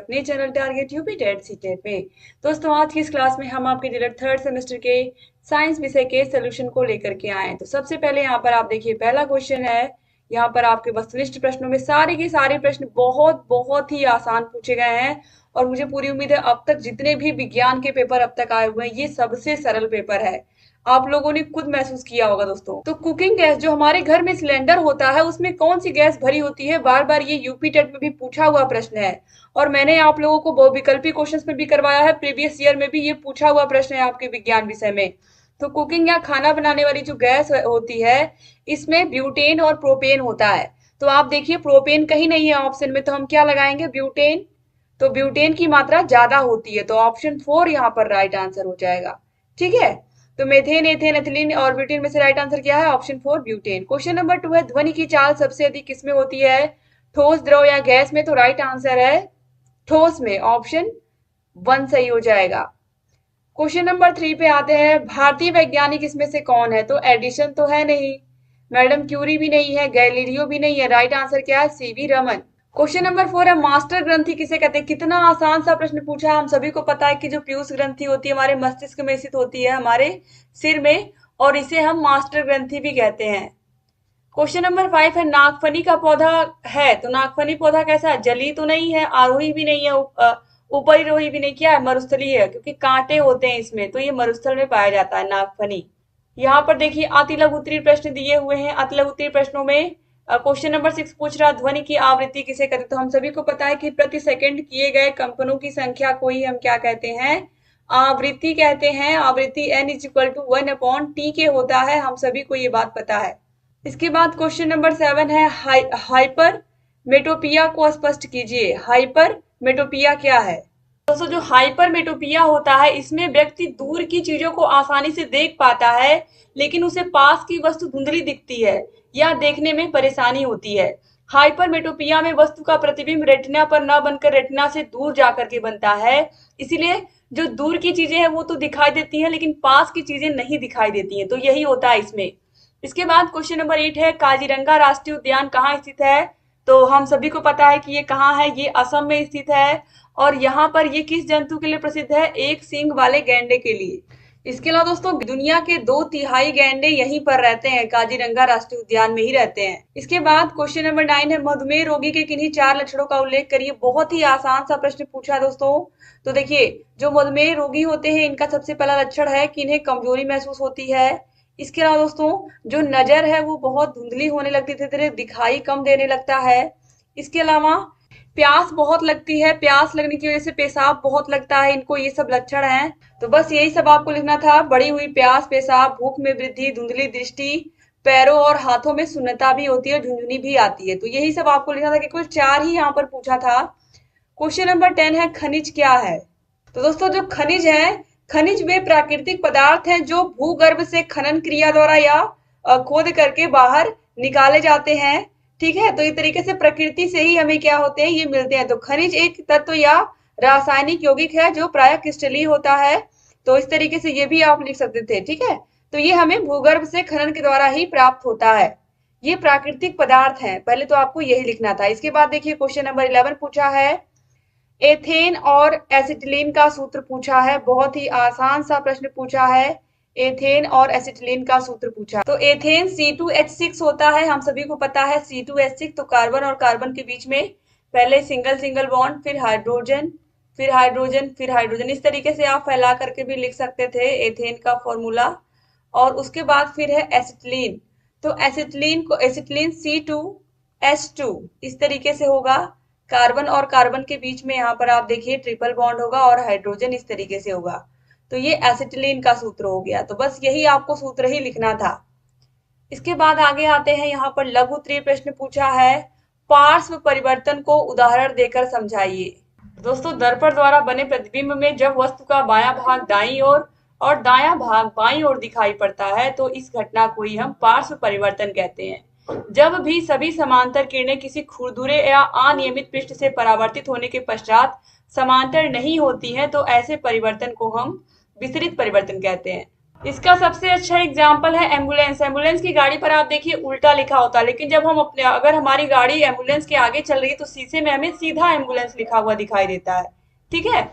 अपने channel target UP TET C TET में। दोस्तों आज की इस क्लास में हम आपके डिलर थर्ड सेमेस्टर के साइंस विषय के सोल्यूशन को लेकर के आए हैं। तो सबसे पहले यहाँ पर आप देखिए पहला क्वेश्चन है। यहाँ पर आपके वस्तुनिष्ठ प्रश्नों में सारे के सारे प्रश्न बहुत बहुत ही आसान पूछे गए हैं और मुझे पूरी उम्मीद है अब तक जितने भी विज्ञान के पेपर अब तक आए हुए हैं ये सबसे सरल पेपर है। आप लोगों ने खुद महसूस किया होगा दोस्तों। तो कुकिंग गैस जो हमारे घर में सिलेंडर होता है उसमें कौन सी गैस भरी होती है, बार बार ये यूपी टेट में भी पूछा हुआ प्रश्न है और मैंने आप लोगों को बहुविकल्पी क्वेश्चंस में भी करवाया है, प्रीवियस ईयर में भी ये पूछा हुआ प्रश्न है आपके विज्ञान विषय में। तो कुकिंग या खाना बनाने वाली जो गैस होती है इसमें ब्यूटेन और प्रोपेन होता है। तो आप देखिए प्रोपेन कहीं नहीं है ऑप्शन में, तो हम क्या लगाएंगे, ब्यूटेन। तो ब्यूटेन की मात्रा ज्यादा होती है, तो ऑप्शन 4 यहाँ पर राइट आंसर हो जाएगा। ठीक है, तो मेथेन, एथेन, एथिलीन और ब्यूटेन में से राइट आंसर क्या है, ऑप्शन 4 ब्यूटेन। क्वेश्चन नंबर 2 है ध्वनि की चाल सबसे अधिक किसमें होती है, ठोस, द्रव या गैस में। तो राइट आंसर है ठोस में, ऑप्शन 1 सही हो जाएगा। क्वेश्चन नंबर 3 पे आते हैं, भारतीय वैज्ञानिक इसमें से कौन है। तो एडिशन तो है नहीं, मैडम क्यूरी भी नहीं है, गैलीलियो भी नहीं है, राइट आंसर क्या है, सीवी रमन। क्वेश्चन नंबर 4 है, मास्टर ग्रंथि किसे कहते हैं। कितना आसान सा प्रश्न पूछा है। हम सभी को पता है कि जो पीयूष ग्रंथि होती है हमारे मस्तिष्क में स्थित होती है, हमारे सिर में, और इसे हम मास्टर ग्रंथि भी कहते हैं। क्वेश्चन नंबर 5 है, नागफनी का पौधा है। तो नागफनी पौधा कैसा है, जली तो नहीं है, आरोही भी नहीं है, उपरिरोही भी नहीं, क्या है, मरुस्थली है, क्योंकि कांटे होते हैं इसमें, तो ये मरुस्थल में पाया जाता है नागफनी। यहाँ पर देखिए अति लघु उत्तरीय प्रश्न दिए हुए हैं। अति लघु उत्तरीय प्रश्नों में क्वेश्चन नंबर 6 पूछ रहा, ध्वनि की आवृत्ति किसे कहते हैं। तो हम सभी को पता है कि प्रति सेकंड किए गए कंपनों की संख्या को ही हम क्या कहते हैं, आवृत्ति कहते हैं। आवृत्ति n is equal to 1/t के होता है, हम सभी को ये बात पता है। इसके बाद क्वेश्चन नंबर 7 है, हाइपर मेटोपिया को स्पष्ट कीजिए। हाइपर मेटोपिया क्या है। दोस्तों जो हाइपरमेटोपिया होता है इसमें व्यक्ति दूर की चीजों को आसानी से देख पाता है लेकिन उसे पास की वस्तु धुंधली दिखती है या देखने में परेशानी होती है। हाइपरमेटोपिया में वस्तु का प्रतिबिंब रेटिना पर न बनकर रेटिना से दूर जाकर के बनता है, इसीलिए जो दूर की चीजें हैं वो तो दिखाई देती हैं लेकिन पास की चीजें नहीं दिखाई देती हैं, तो यही होता है इसमें। इसके बाद क्वेश्चन नंबर 8 है, काजीरंगा राष्ट्रीय उद्यान कहाँ स्थित है। तो हम सभी को पता है कि ये कहाँ है, ये असम में स्थित है और यहाँ पर ये किस जंतु के लिए प्रसिद्ध है, एक सींग वाले गैंडे के लिए। इसके अलावा दोस्तों दुनिया के 2/3 गैंडे यहीं पर रहते हैं, काजीरंगा राष्ट्रीय उद्यान में ही रहते हैं। इसके बाद क्वेश्चन नंबर 9 है, मधुमेह रोगी के किन्हीं 4 लक्षणों का उल्लेख करिए। बहुत ही आसान सा प्रश्न पूछा है दोस्तों। तो देखिए जो मधुमेह रोगी होते हैं इनका सबसे पहला लक्षण है कि इन्हें कमजोरी महसूस होती है। इसके अलावा दोस्तों जो नजर है वो बहुत धुंधली होने लगती है, धीरे दिखाई कम देने लगता है। इसके अलावा प्यास बहुत लगती है, प्यास लगने की वजह से पेशाब बहुत लगता है इनको, ये सब लक्षण हैं। तो बस यही सब आपको लिखना था, बढ़ी हुई प्यास, पेशाब, भूख में वृद्धि, धुंधली दृष्टि, पैरों और हाथों में सुन्नता भी होती है, झुंझुनी भी आती है। तो यही सब आपको लिखना था कि कुल 4 ही यहाँ पर पूछा था। क्वेश्चन नंबर 10 है, खनिज क्या है। तो दोस्तों जो खनिज है, खनिज वे प्राकृतिक पदार्थ हैं जो भूगर्भ से खनन क्रिया द्वारा या खोद करके बाहर निकाले जाते हैं। ठीक है, तो इस तरीके से प्रकृति से ही हमें क्या होते हैं, ये मिलते हैं। तो खनिज एक तत्व या रासायनिक यौगिक है जो प्रायः क्रिस्टलीय होता है, तो इस तरीके से ये भी आप लिख सकते थे। ठीक है, तो ये हमें भूगर्भ से खनन के द्वारा ही प्राप्त होता है, ये प्राकृतिक पदार्थ है, पहले तो आपको यही लिखना था। इसके बाद देखिए क्वेश्चन नंबर 11 पूछा है, एथेन और एसिटिलीन का सूत्र पूछा है। बहुत ही आसान सा प्रश्न पूछा है, एथेन और एसिटिलीन का सूत्र पूछा। तो एथेन C2H6 होता है, हम सभी को पता है C2H6। तो कार्बन और कार्बन के बीच में पहले सिंगल सिंगल बॉन्ड, फिर हाइड्रोजन, फिर हाइड्रोजन, फिर हाइड्रोजन, इस तरीके से आप फैला करके भी लिख सकते थे एथेन का फॉर्मूला। और उसके बाद फिर है एसिटिलीन। तो एसिटिलीन को एसिटिलीन C2H2 इस तरीके से होगा। कार्बन और कार्बन के बीच में यहाँ पर आप देखिए ट्रिपल बॉन्ड होगा और हाइड्रोजन इस तरीके से होगा, तो ये एसिटिलीन का सूत्र हो गया। तो बस यही आपको सूत्र ही लिखना था। इसके बाद आगे आते हैं, यहाँ पर लघु उत्तरीय प्रश्न पूछा है, पार्श्व परिवर्तन को उदाहरण देकर समझाइए। दोस्तों दर्पण द्वारा बने प्रतिबिंब में जब वस्तु का बायां भाग दाईं ओर और दायां भाग बाईं ओर दिखाई पड़ता है तो इस घटना को ही हम पार्श्व परिवर्तन कहते हैं। जब भी सभी समांतर किरणें किसी खुरदुरे या अनियमित पृष्ठ से परावर्तित होने के पश्चात समांतर नहीं होती हैं तो ऐसे परिवर्तन को हम विसरित परिवर्तन कहते हैं। इसका सबसे अच्छा एग्जाम्पल है एम्बुलेंस। एम्बुलेंस की गाड़ी पर आप देखिए उल्टा लिखा होता है, लेकिन जब हम अपने अगर हमारी गाड़ी एम्बुलेंस के आगे चल रही है तो शीशे में हमें सीधा एम्बुलेंस लिखा हुआ दिखाई देता है। ठीक है।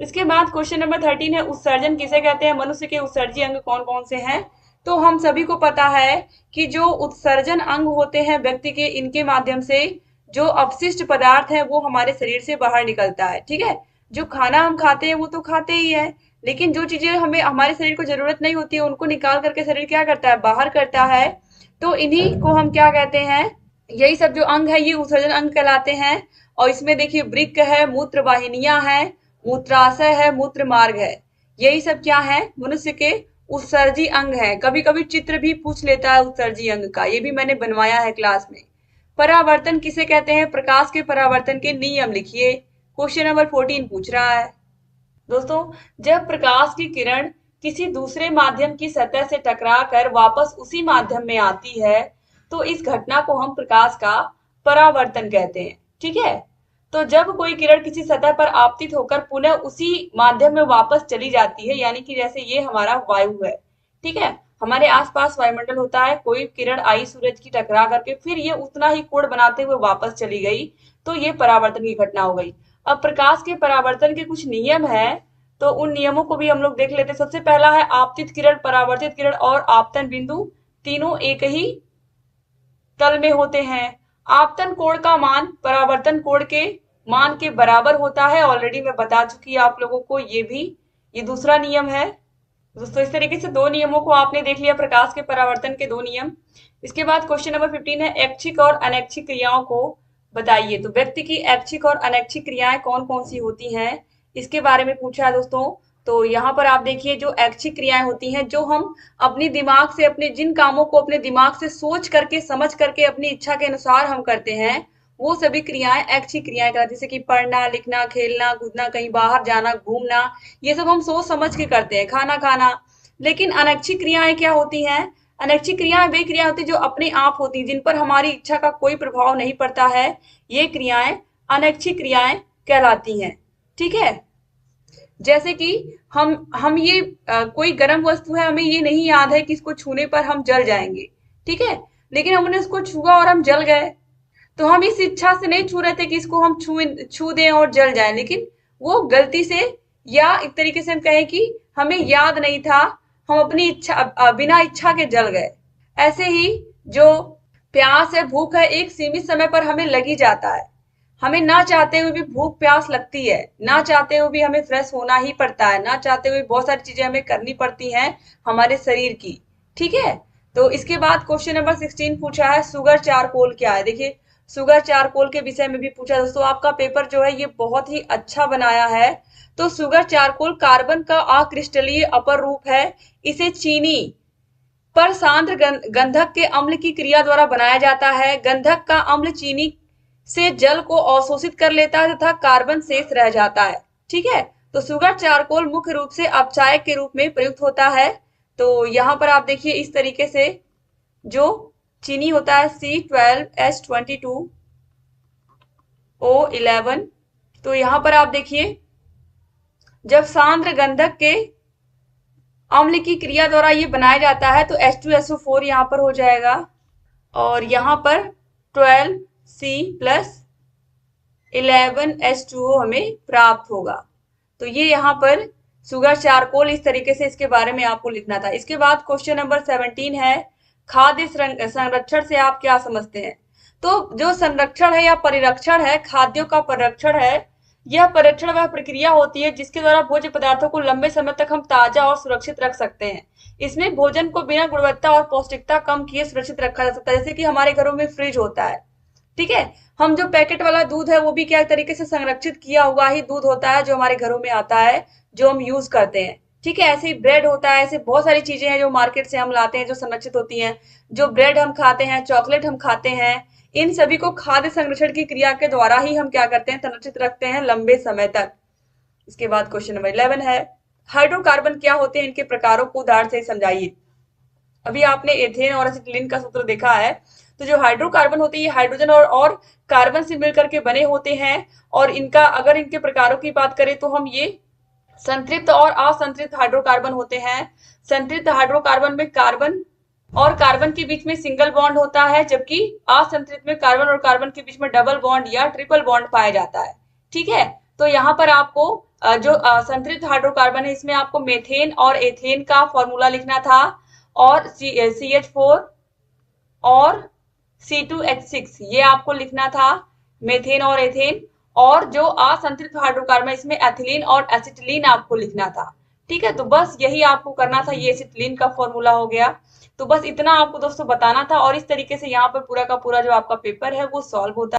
इसके बाद क्वेश्चन नंबर 13 है, उत्सर्जन किसे कहते हैं? मनुष्य के उत्सर्जी अंग कौन कौन से हैं? तो हम सभी को पता है कि जो उत्सर्जन अंग होते हैं व्यक्ति के, इनके माध्यम से जो अपशिष्ट पदार्थ है वो हमारे शरीर से बाहर निकलता है। ठीक है। जो खाना हम खाते हैं वो तो खाते ही है, लेकिन जो चीजें हमें हमारे शरीर को जरूरत नहीं होती है उनको निकाल करके शरीर क्या करता है? बाहर करता है। तो इन्हीं को हम क्या कहते हैं? यही सब जो अंग है ये उत्सर्जन अंग कहलाते हैं। और इसमें देखिए वृक्क है, मूत्र वाहिनियां है, मूत्राशय है, मूत्र मार्ग है। यही सब क्या है? मनुष्य के उत्सर्जी अंग है। कभी कभी चित्र भी पूछ लेता है उत्सर्जी अंग का, ये भी मैंने बनवाया है क्लास में। परावर्तन किसे कहते हैं? प्रकाश के परावर्तन के नियम लिखिए। क्वेश्चन नंबर 14 पूछ रहा है। दोस्तों, जब प्रकाश की किरण किसी दूसरे माध्यम की सतह से टकराकर वापस उसी माध्यम में आती है तो इस घटना को हम प्रकाश का परावर्तन कहते हैं। ठीक है। तो जब कोई किरण किसी सतह पर आपतित होकर पुनः उसी माध्यम में वापस चली जाती है, यानी कि जैसे ये हमारा वायु है। ठीक है। हमारे आसपास वायुमंडल होता है, कोई किरण आई सूरज की टकरा करके फिर ये उतना ही कोण बनाते हुए वापस चली गई, तो ये परावर्तन की घटना हो गई। अब प्रकाश के परावर्तन के कुछ नियम है, तो उन नियमों को भी हम लोग देख लेते हैं। सबसे पहला है आपतित किरण, परावर्तित किरण और आपतन बिंदु तीनों एक ही तल में होते हैं। आपतन कोण का मान परावर्तन कोण के मान के बराबर होता है। ऑलरेडी मैं बता चुकी आप लोगों को ये भी, ये दूसरा नियम है। दोस्तों, इस तरीके से दो नियमों को आपने देख लिया, प्रकाश के परावर्तन के दो नियम। इसके बाद क्वेश्चन नंबर 15 है, ऐच्छिक और अनैच्छिक क्रियाओं को बताइए। तो व्यक्ति की ऐच्छिक और अनैच्छिक क्रियाएं कौन कौन सी होती हैं, इसके बारे में पूछा है दोस्तों। तो यहाँ पर आप देखिए, जो ऐच्छिक क्रियाएं होती हैं, जो हम अपनी दिमाग से, अपने जिन कामों को अपने दिमाग से सोच करके समझ करके अपनी इच्छा के अनुसार हम करते हैं, वो सभी क्रियाएं ऐच्छिक क्रियाएं कहलाती हैं। जैसे कि पढ़ना, लिखना, खेलना, कूदना, कहीं बाहर जाना, घूमना, ये सब हम सोच समझ के करते हैं, खाना खाना। लेकिन अनैच्छिक क्रियाएं क्या होती हैं? अनैच्छिक क्रियाएं वे क्रिया होती है जो अपने आप होती हैं, जिन पर हमारी इच्छा का कोई प्रभाव नहीं पड़ता है। ये क्रियाएं अनैच्छिक क्रियाएं कहलाती हैं। ठीक है। जैसे कि हम ये कोई गर्म वस्तु है, हमें ये नहीं याद है कि इसको छूने पर हम जल जाएंगे। ठीक है। लेकिन हमने उसको छुआ और हम जल गए, तो हम इस इच्छा से नहीं छू रहे थे कि इसको हम छू दें और जल जाए, लेकिन वो गलती से, या एक तरीके से हम कहें कि हमें याद नहीं था, हम अपनी इच्छा बिना इच्छा के जल गए। ऐसे ही जो प्यास है, भूख है, एक सीमित समय पर हमें लगी जाता है। हमें ना चाहते हुए भी भूख प्यास लगती है, ना चाहते हुए भी हमें फ्रेश होना ही पड़ता है, ना चाहते हुए बहुत सारी चीजें हमें करनी पड़ती हैं हमारे शरीर की। ठीक है। तो इसके बाद क्वेश्चन नंबर 16 पूछा है, सुगर चारकोल क्या है? देखिए, सुगर चारकोल के विषय में भी पूछा दोस्तों। आपका पेपर जो है ये बहुत ही अच्छा बनाया है। तो सुगर चारकोल कार्बन का अक्रिस्टलीय अपर रूप है। इसे चीनी पर सांद्र गंधक के अम्ल की क्रिया द्वारा बनाया जाता है। गंधक का अम्ल चीनी से जल को अवशोषित कर लेता है तथा कार्बन शेष रह जाता है। ठीक है। तो सुगर चारकोल मुख्य रूप से अपचायक के रूप में प्रयुक्त होता है। तो यहाँ पर आप देखिए इस तरीके से जो चीनी होता है C12H22O11, तो यहाँ पर आप देखिए जब सांद्र गंधक के अम्ल की क्रिया द्वारा ये बनाया जाता है तो H2SO4 यहाँ पर हो जाएगा, और यहाँ पर 12C+11H2O हमें प्राप्त होगा। तो ये यहाँ पर सुगर चारकोल, इस तरीके से इसके बारे में आपको लिखना था। इसके बाद क्वेश्चन नंबर 17 है, खाद्य संरक्षण से आप क्या समझते हैं? तो जो संरक्षण है या परिरक्षण है, खाद्यों का परिरक्षण है, यह परिरक्षण वह प्रक्रिया होती है जिसके द्वारा भोज्य पदार्थों को लंबे समय तक हम ताजा और सुरक्षित रख सकते हैं। इसमें भोजन को बिना गुणवत्ता और पौष्टिकता कम किए सुरक्षित रखा जा सकता है। जैसे कि हमारे घरों में फ्रिज होता है। ठीक है। हम जो पैकेट वाला दूध है वो भी क्या तरीके से संरक्षित किया हुआ ही दूध होता है जो हमारे घरों में आता है, जो हम यूज करते हैं। ठीक है। ऐसे ही ब्रेड होता है, ऐसे बहुत सारी चीजें हैं जो मार्केट से हम लाते हैं जो संरक्षित होती हैं। जो ब्रेड हम खाते हैं, चॉकलेट हम खाते हैं, इन सभी को खाद्य संरक्षण की क्रिया के द्वारा ही हम क्या करते हैं? संरक्षित रखते हैं लंबे समय तक। इसके बाद क्वेश्चन नंबर 11 है, हाइड्रोकार्बन क्या होते हैं? इनके प्रकारों को उदाहरण से समझाइए। अभी आपने एथेन और एसिटिलीन का सूत्र देखा है। तो जो हाइड्रोकार्बन होते हैं ये हाइड्रोजन और कार्बन से मिलकर के बने होते हैं, और इनका अगर इनके प्रकारों की बात करें तो हम ये संतृप्त और असंतृप्त हाइड्रोकार्बन होते हैं। संतृप्त हाइड्रोकार्बन में कार्बन और कार्बन के बीच में सिंगल बॉन्ड होता है, जबकि असंतृप्त में कार्बन और कार्बन के बीच में डबल बॉन्ड या ट्रिपल बॉन्ड पाया जाता है। ठीक है, तो यहाँ पर आपको जो संतृप्त हाइड्रोकार्बन है इसमें आपको मेथेन और एथेन का फॉर्मूला लिखना था, और CH4 और C2H6 ये आपको लिखना था, मेथेन और एथेन। और जो असंतृप्त हाइड्रोकार्बन है इसमें एथिलीन और एसिटिलीन आपको लिखना था। ठीक है, तो बस यही आपको करना था, ये एसिटिलीन का फॉर्मूला हो गया। तो बस इतना आपको दोस्तों बताना था, और इस तरीके से यहाँ पर पूरा का पूरा जो आपका पेपर है वो सॉल्व होता है।